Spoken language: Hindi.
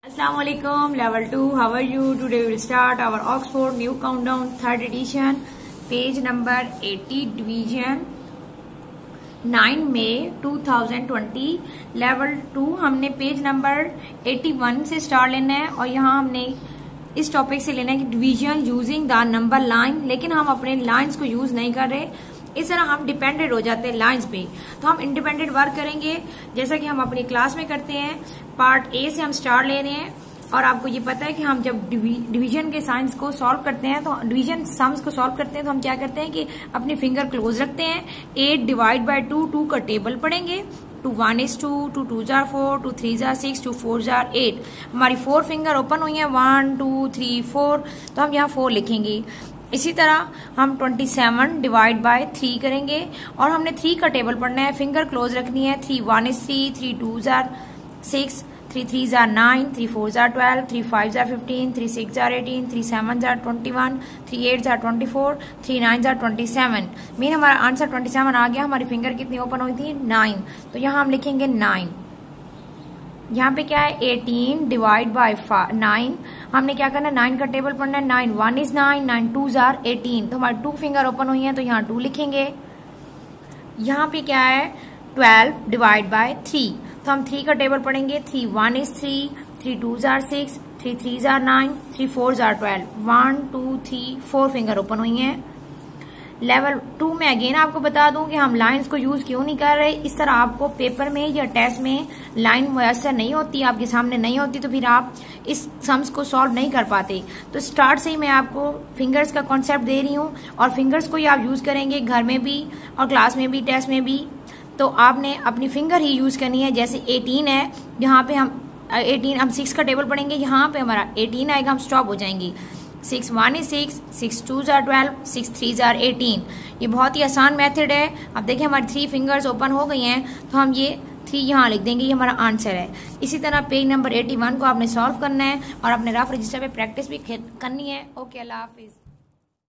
Assalamualaikum, level 2, how are you? Today we will start our Oxford New Countdown 3rd edition, page number 80, division 9 May 2020, level 2। हमने पेज नंबर 81 से स्टार्ट लेना है और यहाँ हमने इस टॉपिक से लेना है कि division using the number line, लेकिन हम अपने लाइंस को यूज नहीं कर रहे। इस तरह हम डिपेंडेंट हो जाते हैं लाइंस पे, तो हम इंडिपेंडेंट वर्क करेंगे जैसा कि हम अपनी क्लास में करते हैं। पार्ट ए से हम स्टार्ट ले रहे हैं और आपको ये पता है कि हम जब डिवीजन के साइंस को सॉल्व करते हैं, तो डिवीजन सम्स को सॉल्व करते हैं, तो हम क्या करते हैं कि अपनी फिंगर क्लोज रखते हैं। 8 डिवाइड बाय 2, 2 का टेबल पढ़ेंगे। 2 1 is 2, 2 2 are 4, 2 3 are 6, 2 4 are 8। हमारी 4 फिंगर ओपन हुई है, 1 2 3 4, तो हम यहाँ 4 लिखेंगे। इसी तरह हम 27 डिवाइड बाय 3 करेंगे और हमने 3 का टेबल पढ़ना है, फिंगर क्लोज रखनी है। 3 1 is 3, 3 2 are 6, 3 3 are 9, 3 4 are 12, 3 5 are 15, 3 6 are 18, 3 7 are 21, 3 8 are 24, 3 9 are 27। Mean हमारा आंसर 27 आ गया। हमारी फिंगर कितनी ओपन हुई थी? 9। तो यहाँ हम लिखेंगे 9। यहाँ पे क्या है? 18 डिवाइड बाय 9। हमने क्या करना है? 9 का टेबल पढ़ना है। 9 1 is 9, 9 2 are 18, तो हमारी 2 फिंगर ओपन हुई है, तो यहाँ 2 लिखेंगे। यहाँ पे क्या है? 12 डिवाइड बाय 3, तो हम 3 का टेबल पढ़ेंगे। 3 1 is 3, 3 2 are 6, 3 3 are 9, 3 4 are 12, 1 2 3 4 finger open हुई हैं। लेवल 2 में अगेन आपको बता दूं कि हम लाइंस को यूज क्यों नहीं कर रहे। इस तरह आपको पेपर में या टेस्ट में लाइन मुयसर नहीं होती, आपके सामने नहीं होती, तो फिर आप इस सम्स को सॉल्व नहीं कर पाते। तो स्टार्ट से ही मैं आपको फिंगर्स का कॉन्सेप्ट दे रही हूँ और फिंगर्स को ही आप यूज करेंगे घर में भी और क्लास में भी, टेस्ट में भी। तो आपने अपनी फिंगर ही यूज करनी है। जैसे 18 है, यहाँ पे हम 18 हम 6 का टेबल पढ़ेंगे, यहाँ पे हमारा 18 आएगा, हम स्टॉप हो जाएंगे। 6 1 is 6, 6 2 are 12, 6 3 are 18। ये बहुत ही आसान मेथड है। अब देखिए हमारी 3 फिंगर्स ओपन हो गई हैं, तो हम ये 3 यहाँ लिख देंगे, ये हमारा आंसर है। इसी तरह पेज नंबर 81 को आपने सॉल्व करना है और अपने रफ रजिस्टर पे प्रैक्टिस भी करनी है। ओके, अल्लाह हाफिज।